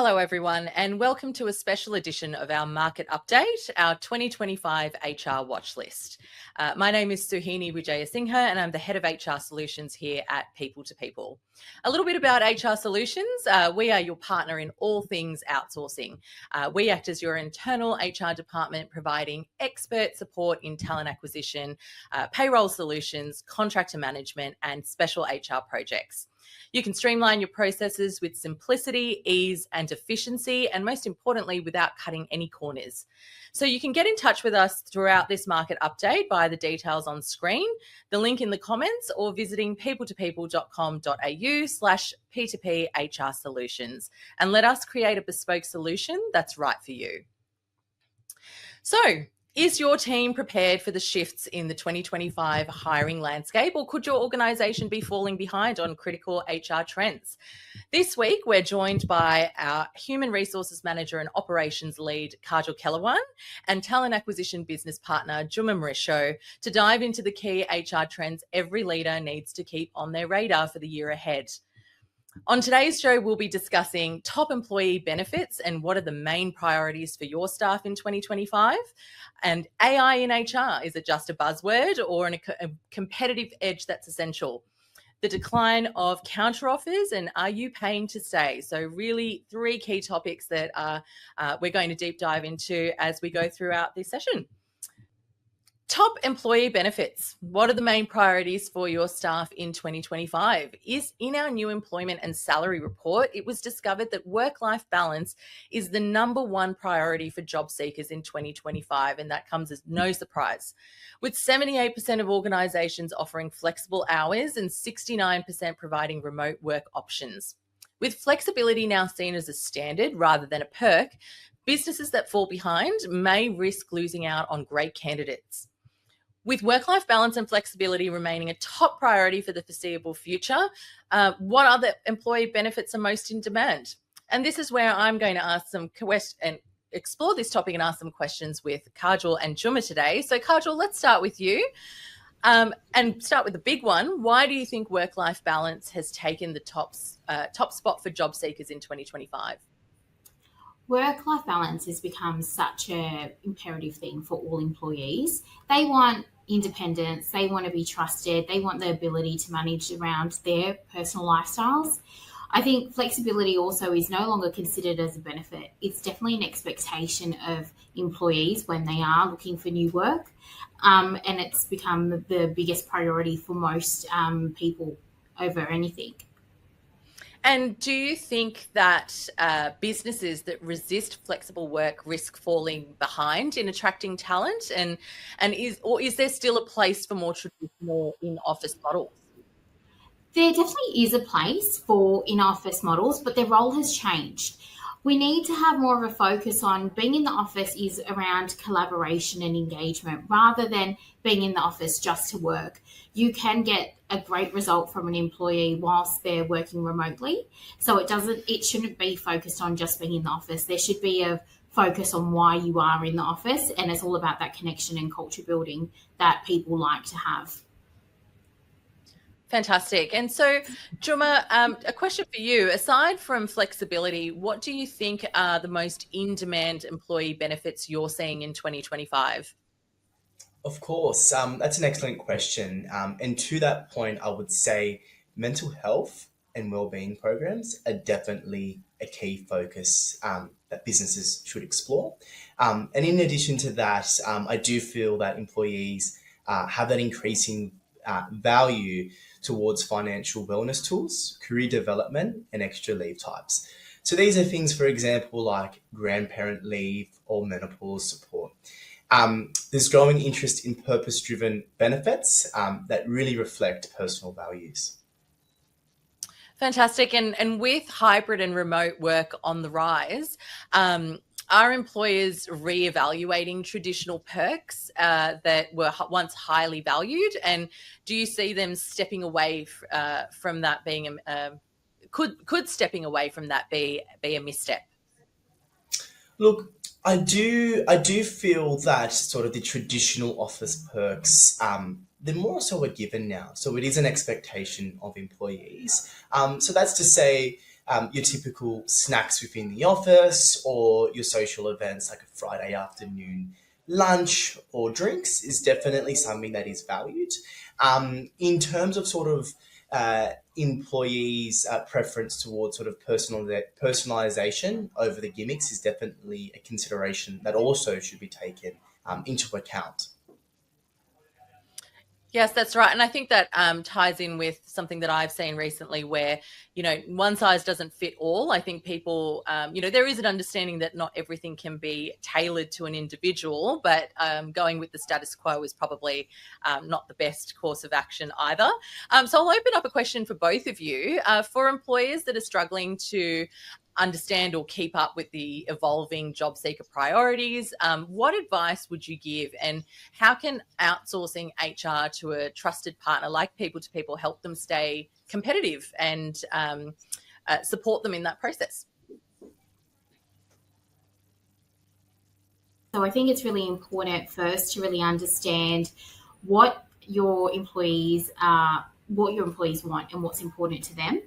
Hello, everyone, and welcome to a special edition of our market update, our 2025 HR Watchlist. My name is Suhini Wijayasinghe, and I'm the Head of HR Solutions here at People to People. A little bit about HR Solutions. We are your partner in all things outsourcing. We act as your internal HR department, providing expert support in talent acquisition, payroll solutions, contractor management, and special HR projects. You can streamline your processes with simplicity, ease, and efficiency, and most importantly, without cutting any corners. So you can get in touch with us throughout this market update via the details on screen, the link in the comments, or visiting peopletopeople.com.au/P2P HR Solutions, and let us create a bespoke solution that's right for you. So, is your team prepared for the shifts in the 2025 hiring landscape, or could your organisation be falling behind on critical HR trends? This week, we're joined by our Human Resources Manager and Operations Lead, Kaajal Khelawan, and Talent Acquisition Business Partner, Juma Mrisho, to dive into the key HR trends every leader needs to keep on their radar for the year ahead. On today's show, we'll be discussing top employee benefits and what are the main priorities for your staff in 2025. And AI in HR, is it just a buzzword or a competitive edge that's essential? The decline of counteroffers, and are you paying to stay? So really three key topics that we're going to deep dive into as we go throughout this session. Top employee benefits. What are the main priorities for your staff in 2025? In our new employment and salary report, it was discovered that work-life balance is the #1 priority for job seekers in 2025, and that comes as no surprise. With 78% of organisations offering flexible hours and 69% providing remote work options. With flexibility now seen as a standard rather than a perk, businesses that fall behind may risk losing out on great candidates. With work-life balance and flexibility remaining a top priority for the foreseeable future, what other employee benefits are most in demand? And this is where I'm going to ask some questions and explore this topic and ask some questions with Kaajal and Juma today. So Kaajal, let's start with you and start with the big one. Why do you think work-life balance has taken the top spot for job seekers in 2025? Work-life balance has become such an imperative thing for all employees. They want independence, they want to be trusted, they want the ability to manage around their personal lifestyles. I think flexibility also is no longer considered as a benefit. It's definitely an expectation of employees when they are looking for new work, and it's become the biggest priority for most people over anything. And do you think that businesses that resist flexible work risk falling behind in attracting talent? And is there still a place for more traditional in-office models? There definitely is a place for in-office models, but their role has changed. We need to have more of a focus on being in the office is around collaboration and engagement rather than being in the office just to work. You can get a great result from an employee whilst they're working remotely. So it shouldn't be focused on just being in the office. There should be a focus on why you are in the office, and it's all about that connection and culture building that people like to have. Fantastic. And so, Juma, a question for you. Aside from flexibility, what do you think are the most in-demand employee benefits you're seeing in 2025? Of course, that's an excellent question. And to that point, I would say mental health and wellbeing programs are definitely a key focus that businesses should explore. And in addition to that, I do feel that employees have that increasing value towards financial wellness tools, career development, and extra leave types. So these are things, for example, like grandparent leave or menopause support. There's growing interest in purpose-driven benefits that really reflect personal values. Fantastic. And with hybrid and remote work on the rise, are employers reevaluating traditional perks that were once highly valued? And do you see them stepping away from that being could stepping away from that be a misstep? Look, I do feel that sort of the traditional office perks, they're more so a given now. So it is an expectation of employees. So that's to say, your typical snacks within the office or your social events like a Friday afternoon lunch or drinks is definitely something that is valued. In terms of sort of employees' preference towards sort of personalization over the gimmicks is definitely a consideration that also should be taken into account. Yes, that's right. And I think that ties in with something that I've seen recently where, one size doesn't fit all. I think people, there is an understanding that not everything can be tailored to an individual, but going with the status quo is probably not the best course of action either. So I'll open up a question for both of you. For employers that are struggling to understand or keep up with the evolving job seeker priorities, what advice would you give, and how can outsourcing HR to a trusted partner like People to People help them stay competitive and support them in that process? So I think it's really important first to really understand what your employees want and what's important to them.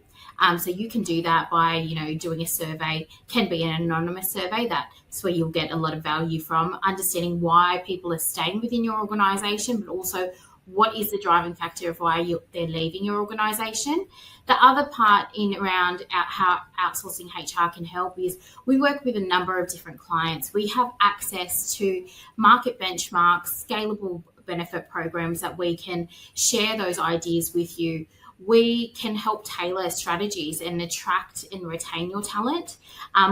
So you can do that by, doing a survey. Can be an anonymous survey. That's where you'll get a lot of value from understanding why people are staying within your organisation, but also what is the driving factor of why they're leaving your organisation. The other part in around how outsourcing HR can help is we work with a number of different clients. We have access to market benchmarks, scalable benefit programs that we can share those ideas with you. We can help tailor strategies and attract and retain your talent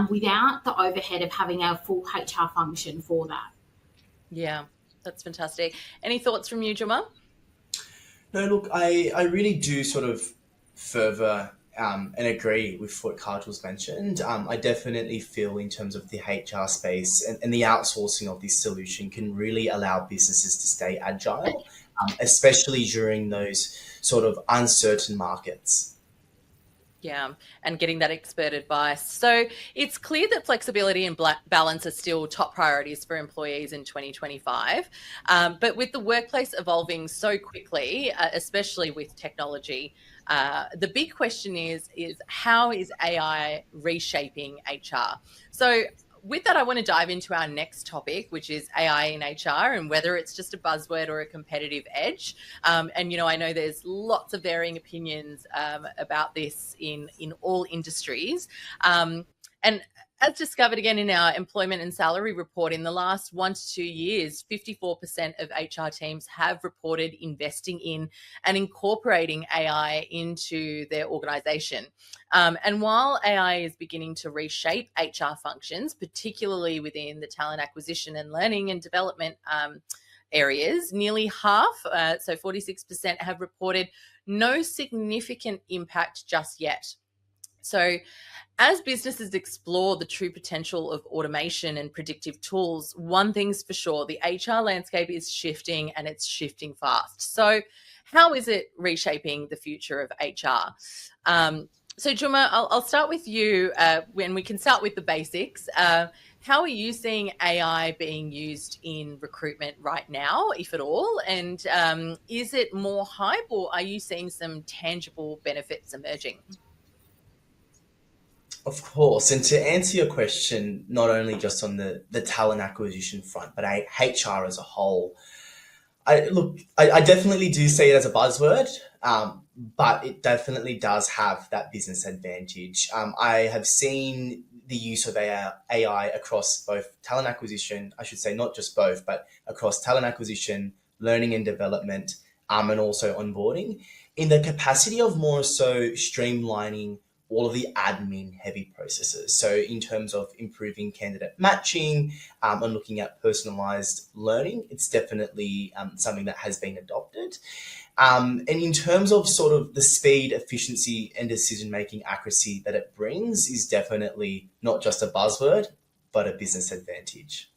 without the overhead of having a full HR function for that. Yeah, that's fantastic. Any thoughts from you, Juma? No, look, I really do sort of further and agree with what Kajal's mentioned. I definitely feel in terms of the HR space and the outsourcing of this solution can really allow businesses to stay agile, especially during those sort of uncertain markets. Yeah, and getting that expert advice. So it's clear that flexibility and balance are still top priorities for employees in 2025. But with the workplace evolving so quickly, especially with technology, the big question is how is AI reshaping HR? So with that, I want to dive into our next topic, which is AI in HR and whether it's just a buzzword or a competitive edge. And, I know there's lots of varying opinions about this in all industries. And as discovered again in our employment and salary report, in the last 1 to 2 years, 54% of HR teams have reported investing in and incorporating AI into their organisation. And while AI is beginning to reshape HR functions, particularly within the talent acquisition and learning and development areas, nearly half, so 46%, have reported no significant impact just yet. So as businesses explore the true potential of automation and predictive tools, one thing's for sure, the HR landscape is shifting, and it's shifting fast. So how is it reshaping the future of HR? So Juma, I'll start with you, when we can start with the basics. How are you seeing AI being used in recruitment right now, if at all? And is it more hype, or are you seeing some tangible benefits emerging? Of course. And to answer your question, not only just on the talent acquisition front, but HR as a whole, I definitely do see it as a buzzword, but it definitely does have that business advantage. I have seen the use of AI across both talent acquisition, I should say not just both, but across talent acquisition, learning and development, and also onboarding, in the capacity of more so streamlining all of the admin heavy processes. So in terms of improving candidate matching and looking at personalized learning, it's definitely something that has been adopted. And in terms of sort of the speed, efficiency, and decision-making accuracy that it brings is definitely not just a buzzword, but a business advantage.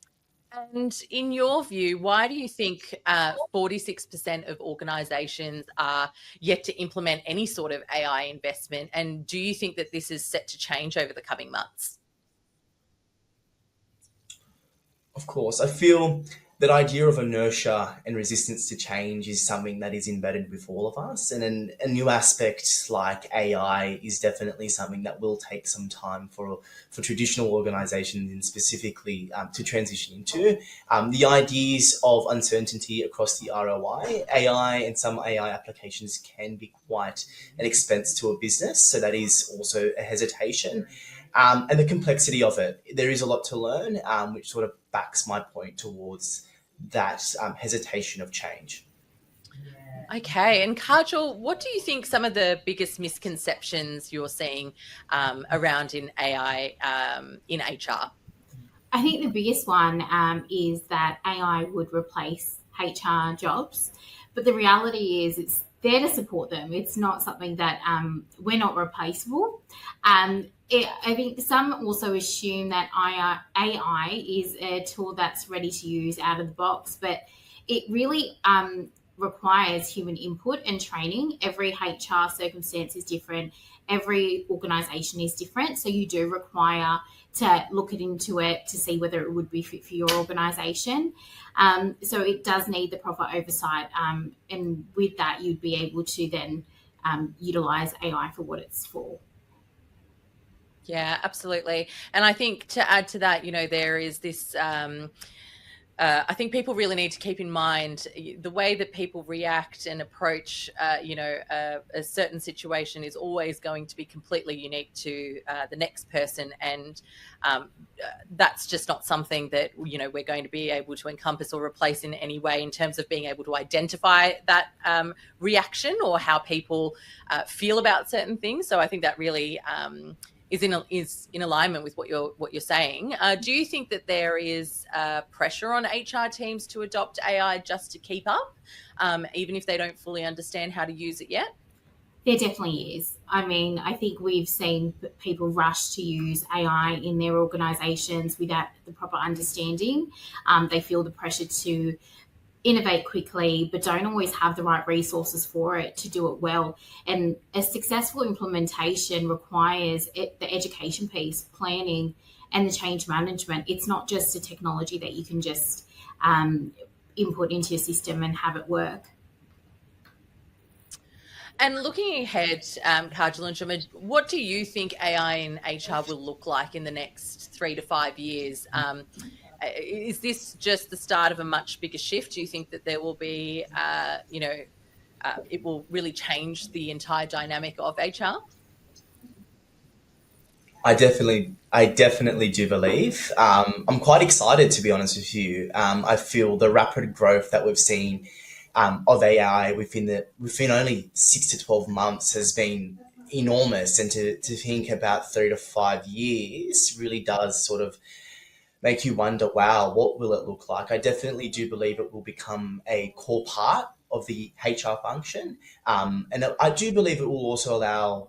And in your view, why do you think 46% of organisations are yet to implement any sort of AI investment? And do you think that this is set to change over the coming months? Of course, I feel that idea of inertia and resistance to change is something that is embedded with all of us. And then a new aspect like AI is definitely something that will take some time for traditional organizations and specifically to transition into. The ideas of uncertainty across the ROI, AI and some AI applications can be quite an expense to a business. So that is also a hesitation. And the complexity of it, there is a lot to learn, which sort of backs my point towards that hesitation of change. Okay. And Kaajal, what do you think some of the biggest misconceptions you're seeing around in AI in HR? I think the biggest one is that AI would replace HR jobs, but the reality is it's there to support them. It's not something that we're not replaceable. I think some also assume that AI is a tool that's ready to use out of the box, but it really requires human input and training. Every HR circumstance is different. Every organisation is different. So you do require to look into it to see whether it would be fit for your organisation. So it does need the proper oversight. And with that, you'd be able to then utilise AI for what it's for. Yeah, absolutely. And I think to add to that, there is this, I think people really need to keep in mind the way that people react and approach, a certain situation is always going to be completely unique to the next person. And that's just not something that, we're going to be able to encompass or replace in any way in terms of being able to identify that reaction or how people feel about certain things. So I think that really is in alignment with what you're saying. Do you think that there is pressure on HR teams to adopt AI just to keep up, even if they don't fully understand how to use it yet? There definitely is. I mean, I think we've seen people rush to use AI in their organisations without the proper understanding. They feel the pressure to innovate quickly, but don't always have the right resources for it to do it well. And a successful implementation requires the education piece, planning, and the change management. It's not just a technology that you can just input into your system and have it work. And looking ahead, Kaajal and Juma, what do you think AI in HR will look like in the next 3 to 5 years? Is this just the start of a much bigger shift? Do you think that there will be, it will really change the entire dynamic of HR? I definitely do believe. I'm quite excited, to be honest with you. I feel the rapid growth that we've seen of AI within only 6 to 12 months has been enormous, and to think about 3 to 5 years really does sort of make you wonder, wow, what will it look like? I definitely do believe it will become a core part of the HR function. And I do believe it will also allow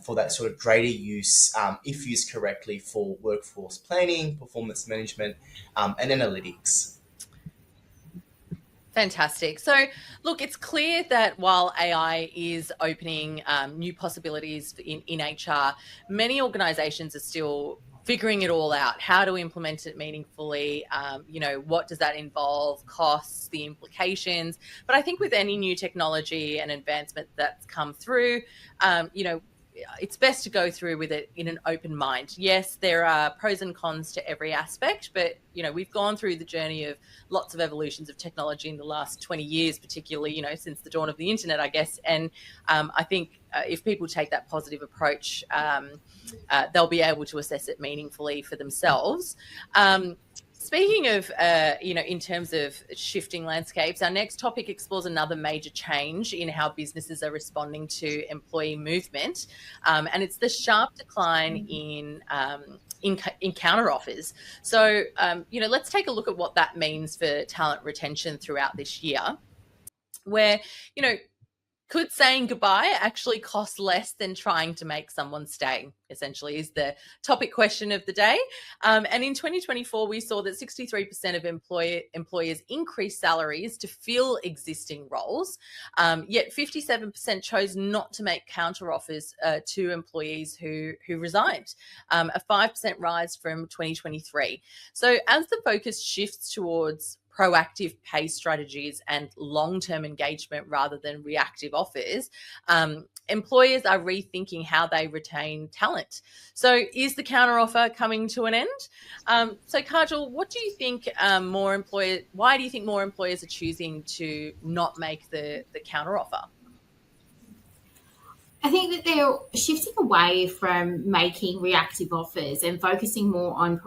for that sort of greater use, if used correctly, for workforce planning, performance management, and analytics. Fantastic. So, look, it's clear that while AI is opening new possibilities in HR, many organisations are still figuring it all out, how to implement it meaningfully, what does that involve, costs, the implications. But I think with any new technology and advancement that's come through, it's best to go through with it in an open mind. Yes, there are pros and cons to every aspect, but, we've gone through the journey of lots of evolutions of technology in the last 20 years, particularly, since the dawn of the internet, I guess. And I think if people take that positive approach, they'll be able to assess it meaningfully for themselves. Speaking of, in terms of shifting landscapes, our next topic explores another major change in how businesses are responding to employee movement, and it's the sharp decline in counter offers. So, let's take a look at what that means for talent retention throughout this year, where, could saying goodbye actually cost less than trying to make someone stay, essentially, is the topic question of the day. And in 2024, we saw that 63% of employers increased salaries to fill existing roles, yet 57% chose not to make counteroffers to employees who resigned, a 5% rise from 2023. So as the focus shifts towards proactive pay strategies and long-term engagement rather than reactive offers, employers are rethinking how they retain talent. So is the counteroffer coming to an end? So Kaajal, what do you think why do you think more employers are choosing to not make the counteroffer? I think that they're shifting away from making reactive offers and focusing more on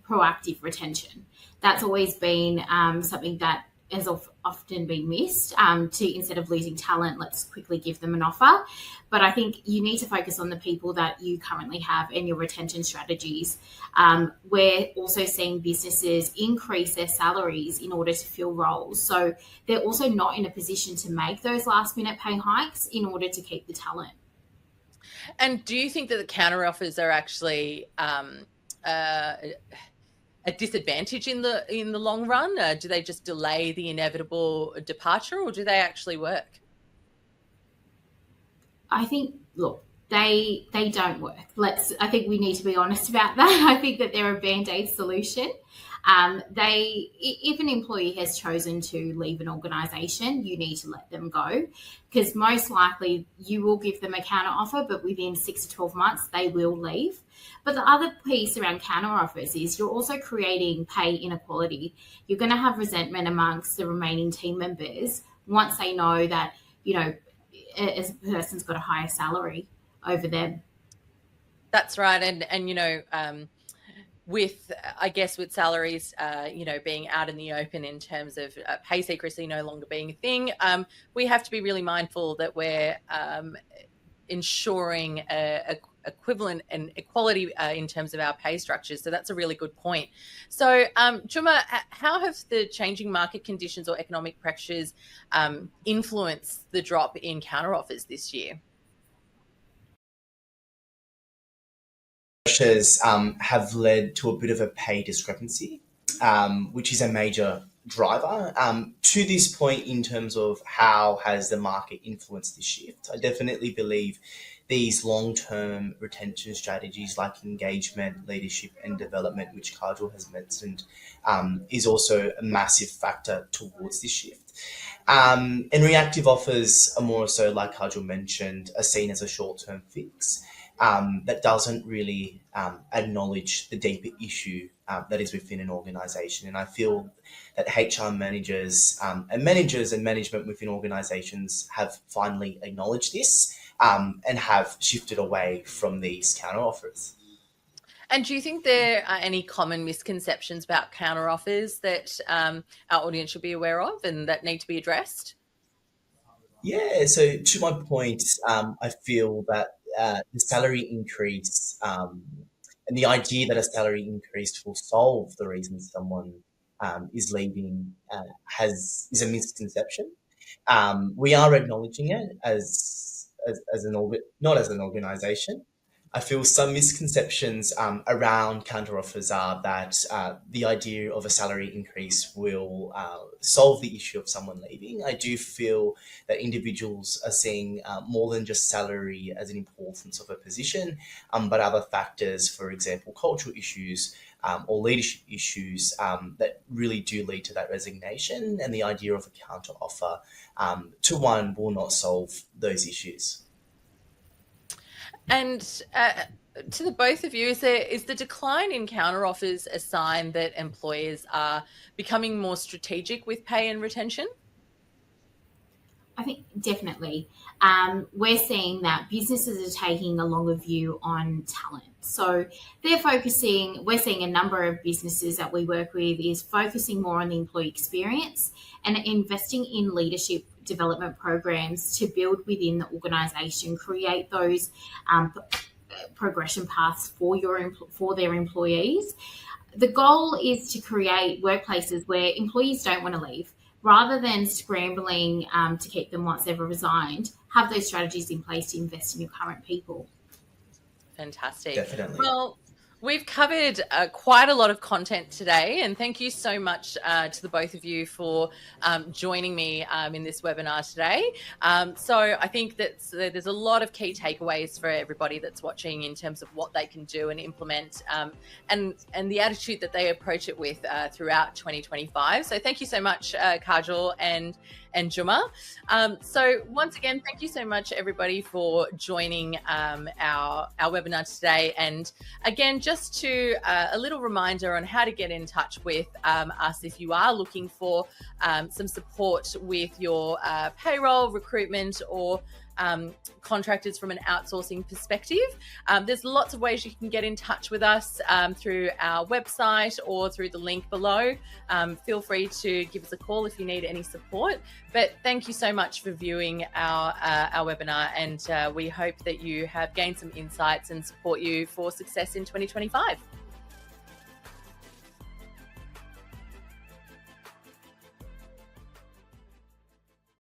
proactive retention. That's always been something that has often been missed. Instead of losing talent, let's quickly give them an offer. But I think you need to focus on the people that you currently have and your retention strategies. We're also seeing businesses increase their salaries in order to fill roles. So they're also not in a position to make those last minute pay hikes in order to keep the talent. And do you think that the counteroffers are actually a disadvantage in the long run? Do they just delay the inevitable departure, or do they actually work? I think, look, they don't work. I think we need to be honest about that. I think that they're a band-aid solution. If an employee has chosen to leave an organisation, you need to let them go, because most likely you will give them a counter offer, but within 6 to 12 months they will leave. But the other piece around counter offers is you're also creating pay inequality. You're going to have resentment amongst the remaining team members once they know that, a person's got a higher salary over them. That's right. And with salaries, being out in the open in terms of pay secrecy no longer being a thing, we have to be really mindful that we're ensuring equivalent and equality in terms of our pay structures. So that's a really good point. So Juma, how have the changing market conditions or economic pressures influenced the drop in counteroffers this year? Pressures have led to a bit of a pay discrepancy, which is a major driver. To this point, in terms of how has the market influenced this shift, I definitely believe these long-term retention strategies like engagement, leadership and development, which Kaajal has mentioned, is also a massive factor towards this shift. And reactive offers are more so, like Kaajal mentioned, are seen as a short-term fix. That doesn't really acknowledge the deeper issue that is within an organisation. And I feel that HR managers and management within organisations have finally acknowledged this and have shifted away from these counteroffers. And do you think there are any common misconceptions about counteroffers that our audience should be aware of and that need to be addressed? Yeah, so to my point, I feel that the salary increase and the idea that a salary increase will solve the reason someone is leaving is a misconception. We are acknowledging it not as an organisation. I feel some misconceptions around counteroffers are that the idea of a salary increase will solve the issue of someone leaving. I do feel that individuals are seeing more than just salary as an importance of a position, but other factors, for example, cultural issues or leadership issues that really do lead to that resignation, and the idea of a counteroffer to one will not solve those issues. And to the both of you, is the decline in counteroffers a sign that employers are becoming more strategic with pay and retention? I think definitely. We're seeing that businesses are taking a longer view on talent. So we're seeing a number of businesses that we work with is focusing more on the employee experience and investing in leadership development programs to build within the organisation, create those progression paths for their employees. The goal is to create workplaces where employees don't want to leave. Rather than scrambling to keep them once they've resigned, have those strategies in place to invest in your current people. Fantastic. Definitely. Well, We've covered quite a lot of content today, and thank you so much to the both of you for joining me in this webinar today. So I think that there's a lot of key takeaways for everybody that's watching in terms of what they can do and implement, and the attitude that they approach it with throughout 2025. So thank you so much, Kaajal and Juma. So once again, thank you so much, everybody, for joining our webinar today. And again, just to a little reminder on how to get in touch with us if you are looking for some support with your payroll, recruitment, or contractors from an outsourcing perspective. There's lots of ways you can get in touch with us through our website or through the link below. Feel free to give us a call if you need any support. But thank you so much for viewing our webinar, and we hope that you have gained some insights and support you for success in 2025.